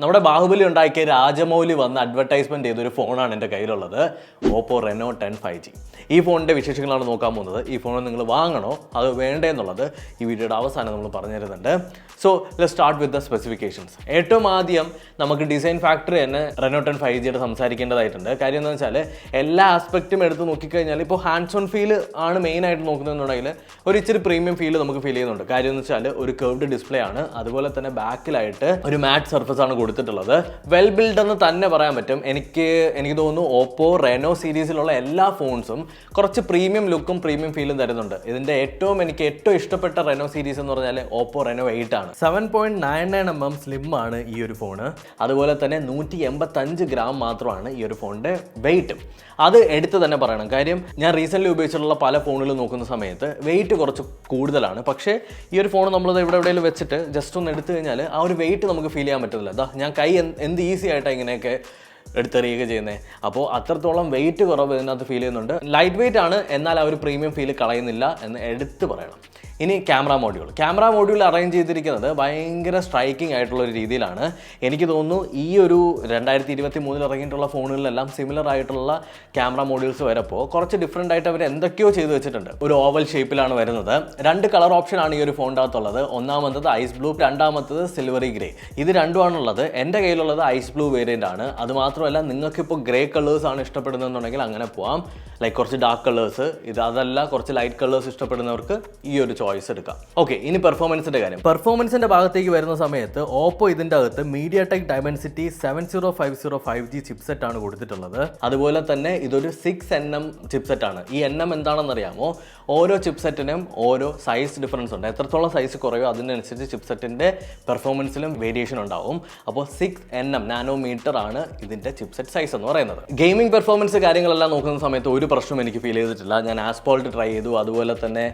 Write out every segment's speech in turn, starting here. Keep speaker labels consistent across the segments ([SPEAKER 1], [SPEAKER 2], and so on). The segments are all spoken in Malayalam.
[SPEAKER 1] നമ്മുടെ ബാഹുബലി ഉണ്ടാക്കിയ രാജമൗലി വന്ന് അഡ്വർടൈസ്മെന്റ് ചെയ്തൊരു ഫോണാണ് എൻ്റെ കയ്യിലുള്ളത്, OPPO Reno 10 5G. ഈ ഫോണിൻ്റെ വിശേഷങ്ങളാണ് നോക്കാൻ പോകുന്നത്. ഈ ഫോൺ നിങ്ങൾ വാങ്ങണോ അത് വേണ്ടേ എന്നുള്ളത് ഈ വീഡിയോയുടെ അവസാനം നമ്മൾ പറഞ്ഞു തരുന്നുണ്ട്. So let's start with the specifications. ഏറ്റവും ആദ്യം നമുക്ക് ഡിസൈൻ ഫാക്ടറി തന്നെ Reno 10 5Gയുടെ സംസാരിക്കേണ്ടതായിട്ടുണ്ട്. കാര്യം എന്താണെന്ന് വെച്ചാൽ എല്ലാ ആസ്പെക്റ്റും എടുത്ത് നോക്കിക്കഴിഞ്ഞാൽ ഇപ്പോൾ ഹാൻഡ്സ് ഓൺ ഫീൽ ആണ് മെയിനായിട്ട് നോക്കുന്നതെന്നുണ്ടെങ്കിൽ ഒരു ഇച്ചിരി പ്രീമിയം ഫീൽ നമുക്ക് ഫീൽ ചെയ്യുന്നുണ്ട്. കാര്യം എന്ന് വെച്ചാൽ ഒരു കർവ്ഡ് ഡിസ്പ്ലേ ആണ്, അതുപോലെ തന്നെ ബാക്കിലായിട്ട് ഒരു മാറ്റ് സർഫസ് ആണ് കൊടുത്തിട്ടുള്ളത്. വെൽ ബിൽഡ് എന്ന് തന്നെ പറയാൻ പറ്റും. എനിക്ക് തോന്നുന്നു OPPO Reno സീരീസിലുള്ള എല്ലാ ഫോൺസും കുറച്ച് പ്രീമിയം ലുക്കും പ്രീമിയം ഫീലും തരുന്നുണ്ട്. ഇതിൻ്റെ എനിക്ക് ഏറ്റവും ഇഷ്ടപ്പെട്ട Reno സീരീസ് എന്ന് പറഞ്ഞാൽ OPPO Reno 8 ആണ്. 7.99mm സ്ലിം ആണ് ഈ ഒരു ഫോണ്. അതുപോലെ തന്നെ 185 ഗ്രാം മാത്രമാണ് ഈ ഒരു ഫോണിൻ്റെ വെയിറ്റ്. അത് എടുത്ത് തന്നെ പറയണം. കാര്യം ഞാൻ റീസെൻ്റ്ലി ഉപയോഗിച്ചിട്ടുള്ള പല ഫോണുകൾ നോക്കുന്ന സമയത്ത് വെയിറ്റ് കുറച്ച് കൂടുതലാണ്. പക്ഷേ ഈ ഒരു ഫോൺ നമ്മളത് എവിടെയെങ്കിലും വെച്ചിട്ട് ജസ്റ്റ് ഒന്ന് എടുത്തു കഴിഞ്ഞാൽ ആ ഒരു വെയിറ്റ് നമുക്ക് ഫീൽ ചെയ്യാൻ പറ്റുന്നില്ല. ഞാൻ കൈ എന്ത് ഈസി ആയിട്ടാണ് ഇങ്ങനെയൊക്കെ എടുത്തെറിയുക ചെയ്യുന്നത്. അപ്പോൾ അത്രത്തോളം വെയിറ്റ് കുറവ് ഇതിനകത്ത് ഫീൽ ചെയ്യുന്നുണ്ട്. ലൈറ്റ് വെയിറ്റ് ആണ്, എന്നാൽ ആ ഒരു പ്രീമിയം ഫീൽ കളയുന്നില്ല എന്ന് എടുത്ത് പറയണം. ഇനി ക്യാമറ മോഡ്യൂൾ അറേഞ്ച് ചെയ്തിരിക്കുന്നത് ഭയങ്കര സ്ട്രൈക്കിംഗ് ആയിട്ടുള്ള ഒരു രീതിയിലാണ്. എനിക്ക് തോന്നുന്നു ഈ ഒരു 2023 ഇറങ്ങിയിട്ടുള്ള ഫോണുകളിലെല്ലാം സിമിലർ ആയിട്ടുള്ള ക്യാമറ മോഡ്യൂൾസ് വരപ്പോൾ കുറച്ച് ഡിഫറെൻ്റ് ആയിട്ട് അവർ എന്തൊക്കെയോ ചെയ്തു വെച്ചിട്ടുണ്ട്. ഒരു ഓവൽ ഷേപ്പിലാണ് വരുന്നത്. 2 കളർ ഓപ്ഷനാണ് ഈ ഒരു ഫോണിൻ്റെ അകത്തുള്ളത്. ഒന്നാമത്തത് ഐസ് ബ്ലൂ, രണ്ടാമത്തത് സിൽവറി ഗ്രേ. ഇത് രണ്ടുമാണുള്ളത്. എൻ്റെ കയ്യിലുള്ളത് ഐസ് ബ്ലൂ വേരിയൻ്റ് ആണ്. അതുമാത്രമല്ല, നിങ്ങൾക്കിപ്പോൾ ഗ്രേ കളേഴ്സ് ആണ് ഇഷ്ടപ്പെടുന്നതെന്നുണ്ടെങ്കിൽ അങ്ങനെ പോവാം. ലൈക്ക് കുറച്ച് ഡാർക്ക് കളേഴ്സ്, അതല്ല കുറച്ച് ലൈറ്റ് കളേഴ്സ് ഇഷ്ടപ്പെടുന്നവർക്ക് ഈ ഒരു ചോയ്സ് എടുക്കാം. ഓക്കെ, ഇനി പെർഫോമൻസിന്റെ ഭാഗത്തേക്ക് വരുന്ന സമയത്ത് ഓപ്പോ ഇതിന്റെ അകത്ത് MediaTek Dimensity 7050 5G ചിപ്സെറ്റ് ആണ് കൊടുത്തിട്ടുള്ളത്. അതുപോലെ തന്നെ ഇതൊരു 6nm ചിപ്സെറ്റ് ആണ്. ഈ NM എന്താണെന്ന് അറിയാമോ? ഓരോ ചിപ്സെറ്റിനും ഓരോ സൈസ് ഡിഫറൻസ് ഉണ്ട്. എത്രത്തോളം സൈസ് കുറയോ അതിനനുസരിച്ച് ചിപ്സെറ്റിന്റെ പെർഫോമൻസിലും വേരിയേഷൻ ഉണ്ടാവും. അപ്പോൾ 6nm നാനോമീറ്റർ ആണ് ഇതിന്റെ ചിപ്സെറ്റ് സൈസ് എന്ന് പറയുന്നത്. ഗെയിമിംഗ് പെർഫോമൻസ് കാര്യങ്ങളെല്ലാം നോക്കുന്ന സമയത്ത് ഒരു പ്രശ്നം എനിക്ക് ഫീൽ ചെയ്തിട്ടില്ല. ഞാൻ ആസ്പാൾട്ട് ട്രൈ ചെയ്തു, അതുപോലെ തന്നെ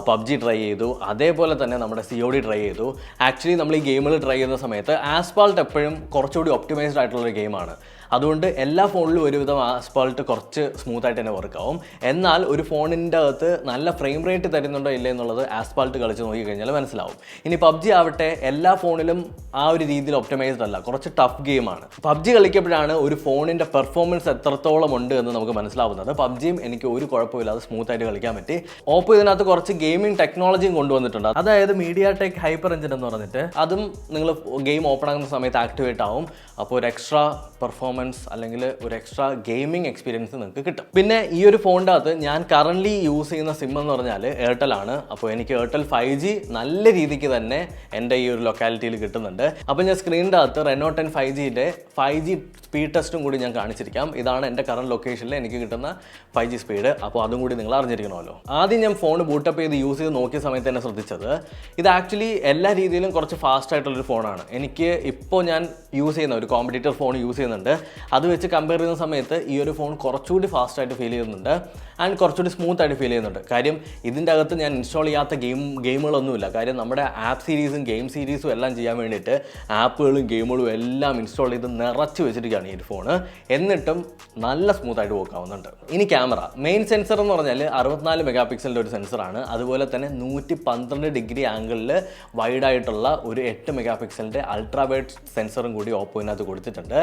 [SPEAKER 1] PUBG ട്രൈ ചെയ്തു, അതേപോലെ തന്നെ നമ്മുടെ COD ട്രൈ ചെയ്തു. ആക്ച്വലി നമ്മൾ ഈ ഗെയിമുകൾ ട്രൈ ചെയ്യുന്ന സമയത്ത് ആസ്പാൾട്ട് എപ്പോഴും കുറച്ചുകൂടി ഒപ്റ്റിമൈസ്ഡ് ആയിട്ടുള്ളൊരു ഗെയിമാണ്. അതുകൊണ്ട് എല്ലാ ഫോണിലും ഒരുവിധം ആസ്പാൾട്ട് കുറച്ച് സ്മൂത്തായിട്ട് തന്നെ വർക്കാവും. എന്നാൽ ഒരു ഫോണിൻ്റെ അകത്ത് നല്ല ഫ്രെയിം റേറ്റ് തരുന്നുണ്ടോ ഇല്ല എന്നുള്ളത് ആസ്പാൾട്ട് കളിച്ച് നോക്കിക്കഴിഞ്ഞാൽ മനസ്സിലാവും. ഇനി PUBG ആവട്ടെ എല്ലാ ഫോണിലും ആ ഒരു രീതിയിൽ ഒപ്റ്റിമൈസ്ഡ് അല്ല, കുറച്ച് ടഫ് ഗെയിമാണ്. PUBG കളിക്കുമ്പോഴാണ് ഒരു ഫോണിൻ്റെ പെർഫോമൻസ് എത്രത്തോളം ഉണ്ട് എന്ന് നമുക്ക് മനസ്സിലാവുന്നത്. PUBGയും എനിക്ക് ഒരു കുഴപ്പമില്ലാതെ സ്മൂത്തായിട്ട് കളിക്കാൻ പറ്റി. ഓപ്പോ ഇതിനകത്ത് കുറച്ച് ഗെയിമിംഗ് ടെക്നോളജിയും കൊണ്ടുവന്നിട്ടുണ്ട്. അതായത് MediaTek ഹൈപ്പർ എഞ്ചിൻ എന്ന് പറഞ്ഞിട്ട് അതും നിങ്ങൾ ഗെയിം ഓപ്പൺ ആകുന്ന സമയത്ത് ആക്ടിവേറ്റ് ആവും. അപ്പോൾ ഒരു എക്സ്ട്രാ പെർഫോമൻസ് അല്ലെങ്കിൽ ഒരു എക്സ്ട്രാ ഗെയിമിംഗ് എക്സ്പീരിയൻസ് നിങ്ങൾക്ക് കിട്ടും. പിന്നെ ഈ ഒരു ഫോണിൻ്റെ അകത്ത് ഞാൻ കറൻ്റ്ലി യൂസ് ചെയ്യുന്ന സിം എന്ന് പറഞ്ഞാൽ എയർടെൽ ആണ്. അപ്പോൾ എനിക്ക് എയർടെൽ 5G നല്ല രീതിക്ക് തന്നെ എൻ്റെ ഈ ഒരു ലൊക്കാലിറ്റിയിൽ കിട്ടുന്നുണ്ട്. അപ്പോൾ ഞാൻ സ്ക്രീനിൻ്റെ അകത്ത് Reno 10 5Gയുടെ 5G സ്പീഡ് ടെസ്റ്റും കൂടി ഞാൻ കാണിച്ചിരിക്കാം. ഇതാണ് എൻ്റെ കറണ്ട് ലൊക്കേഷനിൽ എനിക്ക് കിട്ടുന്ന 5G സ്പീഡ്. അപ്പോൾ അതും കൂടി നിങ്ങൾ അറിഞ്ഞിരിക്കണമല്ലോ. ആദ്യം ഞാൻ ഫോൺ ബൂട്ടപ്പ് ചെയ്ത് യൂസ് ചെയ്ത് നോക്കിയ സമയത്ത് തന്നെ ശ്രദ്ധിച്ചത് ഇത് ആക്ച്വലി എല്ലാ രീതിയിലും കുറച്ച് ഫാസ്റ്റ് ആയിട്ടുള്ളൊരു ഫോണാണ്. എനിക്ക് ഇപ്പോൾ ഞാൻ യൂസ് ചെയ്യുന്ന ഒരു കോമ്പറ്റീറ്റർ ഫോൺ യൂസ് ചെയ്യുന്നുണ്ട്. അത് വെച്ച് കമ്പയർ ചെയ്യുന്ന സമയത്ത് ഈ ഒരു ഫോൺ കുറച്ചുകൂടി ഫാസ്റ്റായിട്ട് ഫീൽ ചെയ്യുന്നുണ്ട് ആൻഡ് കുറച്ചുകൂടി സ്മൂത്ത് ആയിട്ട് ഫീൽ ചെയ്യുന്നുണ്ട്. കാര്യം ഇതിൻ്റെ അകത്ത് ഞാൻ ഇൻസ്റ്റാൾ ചെയ്യാത്ത ഗെയിമുകളൊന്നുമില്ല. കാര്യം നമ്മുടെ ആപ്പ് സീരീസും ഗെയിം സീരീസും എല്ലാം ചെയ്യാൻ വേണ്ടിയിട്ട് ആപ്പുകളും ഗെയിമുകളും എല്ലാം ഇൻസ്റ്റാൾ ചെയ്ത് നിറച്ച് വെച്ചിരിക്കുകയാണ് ഈ ഒരു ഫോണ്. എന്നിട്ടും നല്ല സ്മൂത്തായിട്ട് വർക്ക് ആവുന്നുണ്ട്. ഇനി ക്യാമറ, മെയിൻ സെൻസർ എന്ന് പറഞ്ഞാൽ 64 മെഗാ പിക്സലിൻ്റെ ഒരു സെൻസറാണ്. അതുപോലെ തന്നെ 112 ഡിഗ്രി ആംഗിളിൽ വൈഡായിട്ടുള്ള ഒരു 8 മെഗാ പിക്സലിൻ്റെ അൾട്രാ വൈഡ് സെൻസറും കൂടി ഓപ്പോയിനകത്ത് കൊടുത്തിട്ടുണ്ട്.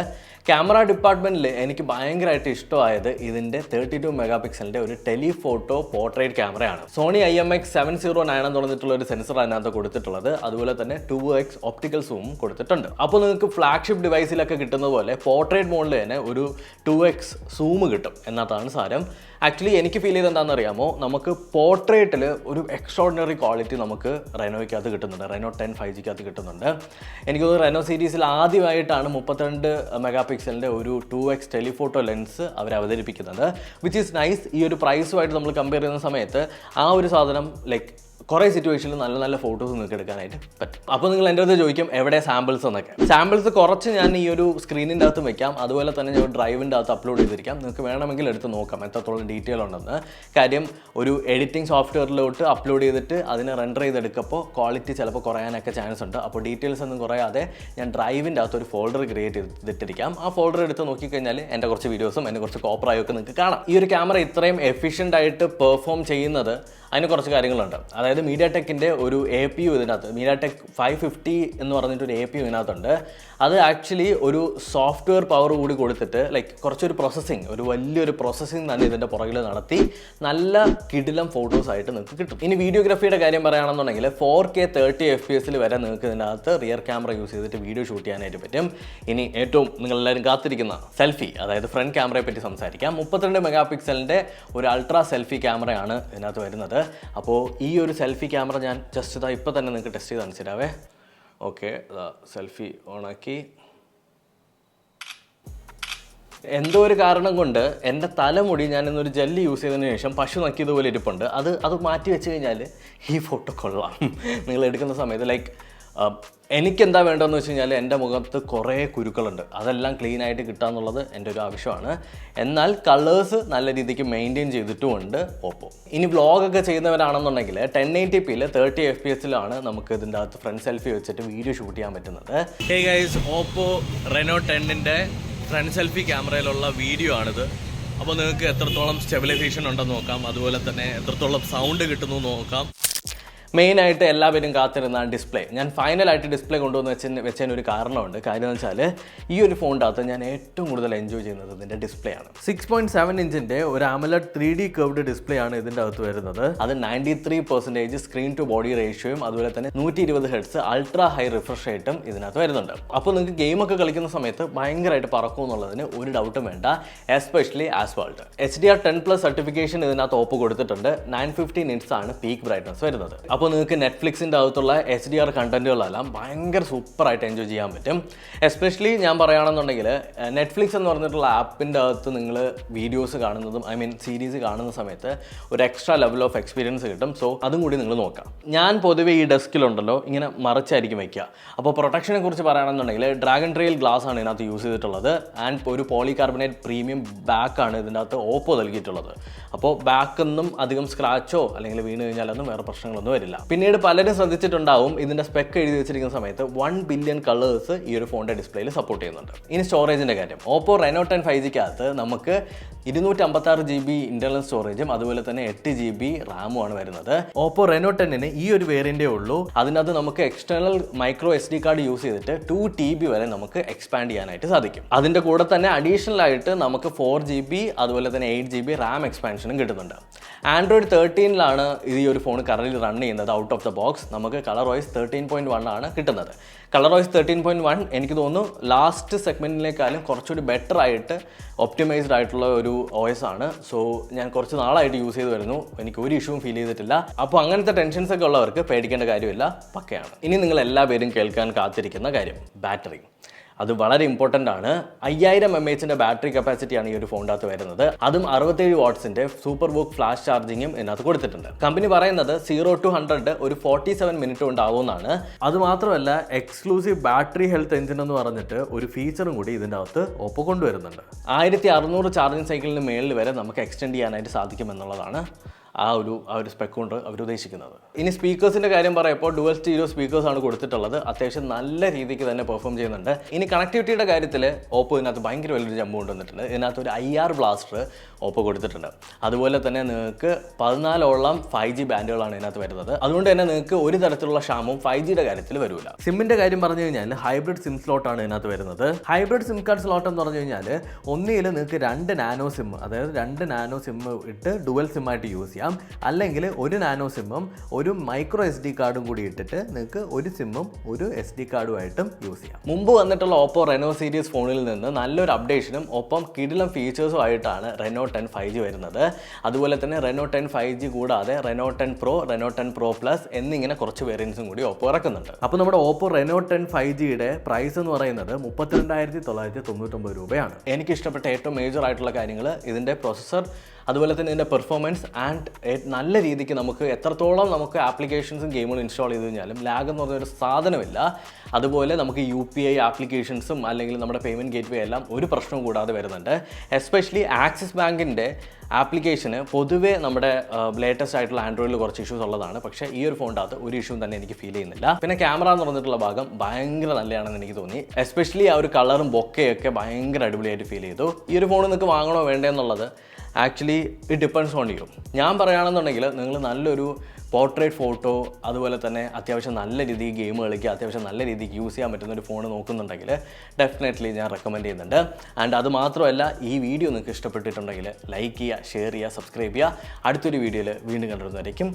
[SPEAKER 1] ക്യാമറ ഡിപ്പാർട്ട്മെൻറ്റിൽ എനിക്ക് ഭയങ്കരമായിട്ട് ഇഷ്ടമായത് ഇതിൻ്റെ 32 മെഗാ പിക്സലിൻ്റെ ഒരു ടെലിഫോട്ടോ പോർട്രേറ്റ് ക്യാമറയാണ്. സോണി IMX 709 എന്ന് പറഞ്ഞിട്ടുള്ള ഒരു സെൻസർ അതിനകത്ത് കൊടുത്തിട്ടുള്ളത്. അതുപോലെ തന്നെ 2x ഒപ്റ്റിക്കൽ സൂം കൊടുത്തിട്ടുണ്ട്. അപ്പോൾ നിങ്ങൾക്ക് ഫ്ലാഗ്ഷിപ്പ് ഡിവൈസിലൊക്കെ കിട്ടുന്ന പോലെ പോർട്രേറ്റ് മോഡിൽ തന്നെ ഒരു 2x സൂം കിട്ടും എന്നതാണ് സാരം. ആക്ച്വലി എനിക്ക് ഫീൽ ചെയ്ത് എന്താണെന്ന് അറിയാമോ? നമുക്ക് പോർട്രേറ്റിൽ ഒരു എക്സ്ട്രോർഡിനറി ക്വാളിറ്റി നമുക്ക് റെനോയ്ക്കകത്ത് കിട്ടുന്നുണ്ട്. Reno 10 5Gക്കകത്ത് കിട്ടുന്നുണ്ട്. എനിക്ക് തോന്നുന്നു Reno സീരീസിൽ ആദ്യമായിട്ടാണ് 32 മെഗാ പിക്സലിൻ്റെ ഒരു 2x ടെലിഫോട്ടോ ലെൻസ് അവർ അവതരിപ്പിക്കുന്നത്. Which is nice. ഈ ഒരു പ്രൈസുമായിട്ട് നമ്മൾ കമ്പയർ ചെയ്യുന്ന സമയത്ത് ആ ഒരു സാധനം ലൈക്ക് കുറേ സിറ്റുവേഷനിൽ നല്ല നല്ല ഫോട്ടോസ് നിങ്ങൾക്ക് എടുക്കാനായിട്ട് പറ്റും. അപ്പോൾ നിങ്ങൾ എൻ്റെ അടുത്ത് ചോദിക്കും എവിടെ സാമ്പിൾസ് എന്നൊക്കെ. സാമ്പിൾസ് കുറച്ച് ഞാൻ ഈ ഒരു സ്ക്രീനിൻ്റെ അകത്ത് വെക്കാം. അതുപോലെ തന്നെ ഞാൻ ഡ്രൈവിൻ്റെ അകത്ത് അപ്ലോഡ് ചെയ്തിരിക്കാം. നിങ്ങൾക്ക് വേണമെങ്കിൽ എടുത്ത് നോക്കാം എത്രത്തോളം ഡീറ്റെയിൽ ഉണ്ടെന്ന്. കാര്യം ഒരു എഡിറ്റിംഗ് സോഫ്റ്റ്വെയറിലോട്ട് അപ്ലോഡ് ചെയ്തിട്ട് അതിനെ റെൻഡർ ചെയ്തെടുക്കുമ്പോൾ ക്വാളിറ്റി ചിലപ്പോൾ കുറയാനൊക്കെ ചാൻസ് ഉണ്ട്. അപ്പോൾ ഡീറ്റെയിൽസ് ഒന്നും കുറയാതെ ഞാൻ ഡ്രൈവിൻ്റെ അകത്ത് ഒരു ഫോൾഡർ ക്രിയേറ്റ് ചെയ്തിട്ടിരിക്കാം. ആ ഫോൾഡർ എടുത്ത് നോക്കിക്കഴിഞ്ഞാൽ എൻ്റെ കുറച്ച് വീഡിയോസും എൻ്റെ കുറച്ച് കോപ്പറായൊക്കെ നിങ്ങൾക്ക് കാണാം. ഈ ഒരു ക്യാമറ ഇത്രയും എഫിഷ്യൻ്റ് ആയിട്ട് പെർഫോം ചെയ്യുന്നത് അതിന് കുറച്ച് കാര്യങ്ങളുണ്ട്. അതായത് മീഡിയാടെക്കിൻ്റെ ഒരു APU ഇതിനകത്ത്, MediaTek 550 എന്ന് പറഞ്ഞിട്ടൊരു APU ഇതിനകത്തുണ്ട്. അത് ആക്ച്വലി ഒരു സോഫ്റ്റ്വെയർ പവർ കൂടി കൊടുത്തിട്ട് കുറച്ചൊരു പ്രോസസ്സിങ്, ഒരു വലിയൊരു പ്രോസസ്സിങ് തന്നെ ഇതിൻ്റെ പുറകിൽ നടത്തി നല്ല കിടിലം ഫോട്ടോസായിട്ട് നിങ്ങൾക്ക് കിട്ടും. ഇനി വീഡിയോഗ്രാഫിയുടെ കാര്യം പറയുകയാണെന്നുണ്ടെങ്കിൽ 4K 30 FPS വരെ നിങ്ങൾക്ക് ഇതിനകത്ത് റിയർ ക്യാമറ യൂസ് ചെയ്തിട്ട് വീഡിയോ ഷൂട്ട് ചെയ്യാനായിട്ട് പറ്റും. ഇനി ഏറ്റവും നിങ്ങളെല്ലാവരും കാത്തിരിക്കുന്ന സെൽഫി, അതായത് ഫ്രണ്ട് ക്യാമറയെ പറ്റി സംസാരിക്കാം. 32 മെഗാ പിക്സലിൻ്റെ ഒരു അൾട്രാ സെൽഫി ക്യാമറയാണ് ഇതിനകത്ത് വരുന്നത്. അപ്പോൾ ഈ ഒരു സെൽഫി ക്യാമറ ഞാൻ ജസ്റ്റ് ഇതാ ഇപ്പോൾ തന്നെ നിങ്ങൾക്ക് ടെസ്റ്റ് ചെയ്ത് കാണിച്ചിരാവേ. ഓക്കെ, സെൽഫി ഓണാക്കി. എന്തോ ഒരു കാരണം കൊണ്ട് എൻ്റെ തലമുടി ഞാൻ ഇന്നൊരു ജെല്ല് യൂസ് ചെയ്തതിന് ശേഷം പശു നക്കിയതുപോലെ ഇരിപ്പുണ്ട്. അത് മാറ്റി വെച്ച് കഴിഞ്ഞാൽ ഈ ഫോട്ടോ കൊള്ളാം. നിങ്ങൾ എടുക്കുന്ന സമയത്ത് എനിക്കെന്താ വേണ്ടതെന്ന് വെച്ച് കഴിഞ്ഞാൽ എൻ്റെ മുഖത്ത് കുറേ കുരുക്കളുണ്ട്, അതെല്ലാം ക്ലീൻ ആയിട്ട് കിട്ടുക എന്നുള്ളത് എൻ്റെ ഒരു ആവശ്യമാണ്. എന്നാൽ കളേഴ്സ് നല്ല രീതിക്ക് മെയിൻറ്റെയിൻ ചെയ്തിട്ടുമുണ്ട് ഓപ്പോ. ഇനി വ്ളോഗൊക്കെ ചെയ്യുന്നവരാണെന്നുണ്ടെങ്കിൽ 1080p 30 FPS നമുക്ക് ഇതിൻ്റെ അകത്ത് ഫ്രണ്ട് സെൽഫി വെച്ചിട്ട് വീഡിയോ ഷൂട്ട് ചെയ്യാൻ പറ്റുന്നത്. ഹേ ഗൈസ്, ഓപ്പോ Reno 10ൻ്റെ ഫ്രണ്ട് സെൽഫി ക്യാമറയിലുള്ള വീഡിയോ ആണിത്. അപ്പോൾ നിങ്ങൾക്ക് എത്രത്തോളം സ്റ്റെബിലൈസേഷൻ ഉണ്ടെന്ന് നോക്കാം, അതുപോലെ തന്നെ എത്രത്തോളം സൗണ്ട് കിട്ടുന്നു നോക്കാം. മെയിനായിട്ട് എല്ലാവരും കാത്തിരുന്ന ഡിസ്പ്ലേ, ഞാൻ ഫൈനലായിട്ട് ഡിസ്പ്ലേ കൊണ്ടുവന്ന് വെച്ചതിന് ഒരു കാരണമുണ്ട്. കാര്യം എന്ന് വെച്ചാൽ ഈ ഒരു ഫോണിൻ്റെ അകത്ത് ഞാൻ ഏറ്റവും കൂടുതൽ എൻജോയ് ചെയ്യുന്നത് ഇതിൻ്റെ ഡിസ്പ്ലേ ആണ്. 6.7 ഇഞ്ചിൻ്റെ ഒരു AMOLED 3D കർവ്ഡ് ഡിസ്പ്ലേ ആണ് ഇതിൻ്റെ അകത്ത് വരുന്നത്. അത് 93% സ്ക്രീൻ ടു ബോഡി റേഷ്യോയും അതുപോലെ തന്നെ 120 Hz അൾട്രാ ഹൈ റിഫ്രഷ് റേറ്റും ഇതിനകത്ത് വരുന്നുണ്ട്. അപ്പോൾ നിങ്ങൾക്ക് ഗെയിമൊക്കെ കളിക്കുന്ന സമയത്ത് ഭയങ്കരമായിട്ട് പറക്കും എന്നുള്ളതിന് ഒരു ഡൗട്ടും വേണ്ട, എസ്പെഷ്യലി ആസ്ഫാൾട്ട്. HDR10+ സർട്ടിഫിക്കേഷൻ ഇതിനകത്ത് ഓപ്പോ കൊടുത്തിട്ടുണ്ട്. 950 nits ആണ് പീക്ക് ബ്രൈറ്റ്നസ് വരുന്നത്. അപ്പോൾ നിങ്ങൾക്ക് നെറ്റ്ഫ്ലിക്സിൻ്റെ അകത്തുള്ള HDR കണ്ടന്റുകളെല്ലാം ഭയങ്കര സൂപ്പറായിട്ട് എൻജോയ് ചെയ്യാൻ പറ്റും. എസ്പെഷ്യലി ഞാൻ പറയുകയാണെന്നുണ്ടെങ്കിൽ നെറ്റ്ഫ്ലിക്സ് എന്ന് പറഞ്ഞിട്ടുള്ള ആപ്പിൻ്റെ അകത്ത് നിങ്ങൾ വീഡിയോസ് കാണുന്നതും സീരീസ് കാണുന്ന സമയത്ത് ഒരു എക്സ്ട്രാ ലെവൽ ഓഫ് എക്സ്പീരിയൻസ് കിട്ടും. സോ അതും കൂടി നിങ്ങൾ നോക്കാം. ഞാൻ പൊതുവേ ഈ ഡെസ്കിലുണ്ടല്ലോ ഇങ്ങനെ മറിച്ചായിരിക്കും വയ്ക്കുക. അപ്പോൾ പ്രൊട്ടക്ഷനെ കുറിച്ച് പറയുകയാണെന്നുണ്ടെങ്കിൽ ഡ്രാഗൺ ട്രെയിൽ ഗ്ലാസ് ആണ് ഇതിനകത്ത് യൂസ് ചെയ്തിട്ടുള്ളത്. ആൻഡ് ഒരു പോളികാർബണേറ്റ് പ്രീമിയം ബാക്കാണ് ഇതിൻ്റെ അകത്ത് ഓപ്പോ നൽകിയിട്ടുള്ളത്. അപ്പോൾ ബാക്കൊന്നും അധികം സ്ക്രാച്ചോ അല്ലെങ്കിൽ വീണ് കഴിഞ്ഞാലൊന്നും വേറെ പ്രശ്നങ്ങളൊന്നും വരില്ല. പിന്നീട് പലരും ശ്രദ്ധിച്ചിട്ടുണ്ടാവും, ഇതിൻ്റെ സ്പെക്ക് എഴുതി വെച്ചിരിക്കുന്ന സമയത്ത് 1 ബില്യൺ കളേഴ്സ് ഈ ഒരു ഫോണിൻ്റെ ഡിസ്പ്ലേയിൽ സപ്പോർട്ട് ചെയ്യുന്നുണ്ട്. ഇനി സ്റ്റോറേജിൻ്റെ കാര്യം, ഓപ്പോ Reno 10 5Gക്കകത്ത് നമുക്ക് 256 GB ഇന്റർണൽ സ്റ്റോറേജും അതുപോലെ തന്നെ 8 GB റാമും ആണ് വരുന്നത്. ഓപ്പോ Reno 10ന് ഈ ഒരു വേരിയൻ്റേ ഉള്ളൂ. അതിനകത്ത് നമുക്ക് external micro SD card use ചെയ്തിട്ട് 2 TB വരെ നമുക്ക് എക്സ്പാൻഡ് ചെയ്യാനായിട്ട് സാധിക്കും. അതിൻ്റെ കൂടെ തന്നെ അഡീഷണൽ ആയിട്ട് നമുക്ക് 4 GB അതുപോലെ തന്നെ 8 GB റാം എക്സ്പാൻഷനും കിട്ടുന്നുണ്ട്. Android 13 ഈ ഒരു ഫോൺ കറന്റ് റൺ ചെയ്യുന്നത് ഔട്ട് ഓഫ് ദ ബോക്സ്. നമുക്ക് കളർ വൈസ് 13.1 ആണ് കിട്ടുന്നത്. കളർ വൈസ് 13.1 എനിക്ക് തോന്നുന്നു ലാസ്റ്റ് സെഗ്മെൻറ്റിനേക്കാളും കുറച്ചുകൂടി ബെറ്റർ ആയിട്ട് ഒപ്റ്റിമൈസ്ഡ് ആയിട്ടുള്ള ഒരു OS ആണ്. സോ ഞാൻ കുറച്ച് നാളായിട്ട് യൂസ് ചെയ്ത് വരുന്നു, എനിക്ക് ഒരു ഇഷ്യൂവും ഫീൽ ചെയ്തിട്ടില്ല. അപ്പോൾ അങ്ങനത്തെ ടെൻഷൻസ് ഒക്കെ ഉള്ളവർക്ക് പേടിക്കേണ്ട കാര്യമില്ല, പക്കയാണ്. ഇനി നിങ്ങൾ എല്ലാവരും കേൾക്കാൻ കാത്തിരിക്കുന്ന കാര്യം, ബാറ്ററി. അത് വളരെ ഇമ്പോർട്ടൻ്റ് ആണ്. 5000 mAh ബാറ്ററി കപ്പാസിറ്റിയാണ് ഈ ഒരു ഫോണിൻ്റെ അകത്ത് വരുന്നത്. അതും 67 വാട്ട്സിൻ്റെ സൂപ്പർ ബുക്ക് ഫ്ലാഷ് ചാർജിങ്ങും ഇതിനകത്ത് കൊടുത്തിട്ടുണ്ട്. കമ്പനി പറയുന്നത് 0 to 100 ഒരു 47 മിനിറ്റ് കൊണ്ടാവുമെന്നാണ്. അതുമാത്രമല്ല എക്സ്ക്ലൂസീവ് ബാറ്ററി ഹെൽത്ത് എഞ്ചിൻ എന്ന് പറഞ്ഞിട്ട് ഒരു ഫീച്ചറും കൂടി ഇതിൻ്റെ അകത്ത് ഓപ്പോ കൊണ്ടുവരുന്നുണ്ട്. 1600 ചാർജിങ് സൈക്കിളിന് മേളിൽ വരെ നമുക്ക് എക്സ്റ്റെൻഡ് ചെയ്യാനായിട്ട് സാധിക്കുമെന്നുള്ളതാണ് ആ ഒരു സ്പെക്ക് കൊണ്ട് അവർ ഉദ്ദേശിക്കുന്നത്. ഇനി സ്പീക്കേഴ്സിൻ്റെ കാര്യം പറയുമ്പോൾ ഡുവൽ സ്റ്റീരിയോ സ്പീക്കേഴ്സ് ആണ് കൊടുത്തിട്ടുള്ളത്. അത്യാവശ്യം നല്ല രീതിക്ക് തന്നെ പെർഫോം ചെയ്യുന്നുണ്ട്. ഇനി കണക്ടിവിറ്റിയുടെ കാര്യത്തിൽ ഓപ്പോ ഇതിനകത്ത് ഭയങ്കര വലിയൊരു ജമ്പ് കൊണ്ടുവന്നിട്ടുണ്ട്. ഇതിനകത്ത് ഒരു IR ബ്ലാസ്റ്റർ ഓപ്പോ കൊടുത്തിട്ടുണ്ട്. അതുപോലെ തന്നെ നിങ്ങൾക്ക് 14ഓളം 5G ബാൻഡുകളാണ് ഇതിനകത്ത് വരുന്നത്. അതുകൊണ്ട് തന്നെ നിങ്ങൾക്ക് ഒരു തരത്തിലുള്ള ക്ഷാമവും 5Gയുടെ കാര്യത്തിൽ വരില്ല. സിമ്മിൻ്റെ കാര്യം പറഞ്ഞു കഴിഞ്ഞാൽ ഹൈബ്രിഡ് സിം സ്ലോട്ടാണ് ഇതിനകത്ത് വരുന്നത്. ഹൈബ്രിഡ് സിം കാർഡ് സ്ലോട്ട് എന്ന് പറഞ്ഞു കഴിഞ്ഞാൽ ഒന്നിൽ നിങ്ങൾക്ക് 2 നാനോ സിം, അതായത് 2 നാനോ സിം ഇട്ട് ഡുവൽ സിം ആയിട്ട് യൂസ് ചെയ്യാം. അല്ലെങ്കിൽ ഒരു നാനോ സിമ്മും ഒരു മൈക്രോ SD കാർഡും കൂടി ഇട്ടിട്ട് നിങ്ങൾക്ക് ഒരു സിമ്മും ഒരു SD കാർഡുമായിട്ടും യൂസ് ചെയ്യാം. മുമ്പ് വന്നിട്ടുള്ള ഓപ്പോ Reno സീരീസ് ഫോണിൽ നിന്ന് നല്ലൊരു അപ്ഡേഷനും ഒപ്പം കിടിലം ഫീച്ചേഴ്സും ആയിട്ടാണ് Reno 10 5G വരുന്നത്. അതുപോലെ തന്നെ Reno 10 5G കൂടാതെ Reno 10 Pro, Reno 10 Pro Plus എന്നിങ്ങനെ കുറച്ച് വേരിയൻസും കൂടി ഓപ്പോ ഇറക്കുന്നുണ്ട്. അപ്പോൾ നമ്മുടെ ഓപ്പോ Reno 10 5Gയുടെ പ്രൈസ് എന്ന് പറയുന്നത് 32,999 രൂപയാണ്. എനിക്ക് ഇഷ്ടപ്പെട്ട ഏറ്റവും മേജർ ആയിട്ടുള്ള കാര്യങ്ങൾ ഇതിൻ്റെ പ്രൊസസ്സർ, അതുപോലെ തന്നെ ഇതിൻ്റെ പെർഫോമൻസ് ആൻഡ് നല്ല രീതിക്ക് നമുക്ക് എത്രത്തോളം നമുക്ക് ആപ്ലിക്കേഷൻസും ഗെയിമുകളും ഇൻസ്റ്റാൾ ചെയ്ത് കഴിഞ്ഞാലും ലാഗ് എന്ന് പറഞ്ഞൊരു സാധനമില്ല. അതുപോലെ നമുക്ക് UPI ആപ്ലിക്കേഷൻസും അല്ലെങ്കിൽ നമ്മുടെ പേയ്മെൻറ്റ് ഗേറ്റ് വേ എല്ലാം ഒരു പ്രശ്നവും കൂടാതെ വരുന്നുണ്ട്. എസ്പെഷ്യലി ആക്സിസ് ബാങ്കിൻ്റെ ആപ്ലിക്കേഷന് പൊതുവേ നമ്മുടെ ലേറ്റസ്റ്റ് ആയിട്ടുള്ള ആൻഡ്രോയിഡിൽ കുറച്ച് ഇഷ്യൂസ് ഉള്ളതാണ്. പക്ഷേ ഈ ഒരു ഫോണിൻ്റെ അകത്ത് ഒരു ഇഷ്യൂ തന്നെ എനിക്ക് ഫീൽ ചെയ്യുന്നില്ല. പിന്നെ ക്യാമറ എന്ന് പറഞ്ഞിട്ടുള്ള ഭാഗം ഭയങ്കര നല്ലതാണെന്ന് എനിക്ക് തോന്നി. എസ്പെഷ്യലി ആ ഒരു കളറും ബൊക്കയൊക്കെ ഭയങ്കര അടിപൊളിയായിട്ട് ഫീൽ ചെയ്തു. ഈ ഒരു ഫോൺ നിങ്ങൾക്ക് വാങ്ങണോ വേണ്ടേ എന്നുള്ളത് actually it depends on you. ഞാൻ പറയുകയാണെന്നുണ്ടെങ്കിൽ നിങ്ങൾ നല്ലൊരു പോർട്രേറ്റ് ഫോട്ടോ, അതുപോലെ തന്നെ അത്യാവശ്യം നല്ല രീതിയിൽ ഗെയിം കളിക്കുക, അത്യാവശ്യം നല്ല രീതിക്ക് യൂസ് ചെയ്യാൻ പറ്റുന്ന ഒരു ഫോൺ നോക്കുന്നുണ്ടെങ്കിൽ ഡെഫിനറ്റ്ലി ഞാൻ റെക്കമെൻഡ് ചെയ്യുന്നുണ്ട്. ആൻഡ് അത് മാത്രമല്ല, ഈ വീഡിയോ നിങ്ങൾക്ക് ഇഷ്ടപ്പെട്ടിട്ടുണ്ടെങ്കിൽ ലൈക്ക് ചെയ്യുക, ഷെയർ ചെയ്യുക, സബ്സ്ക്രൈബ് ചെയ്യുക. അടുത്തൊരു വീഡിയോയിൽ വീണ്ടും കണ്ടുവരുന്നതായിരിക്കും.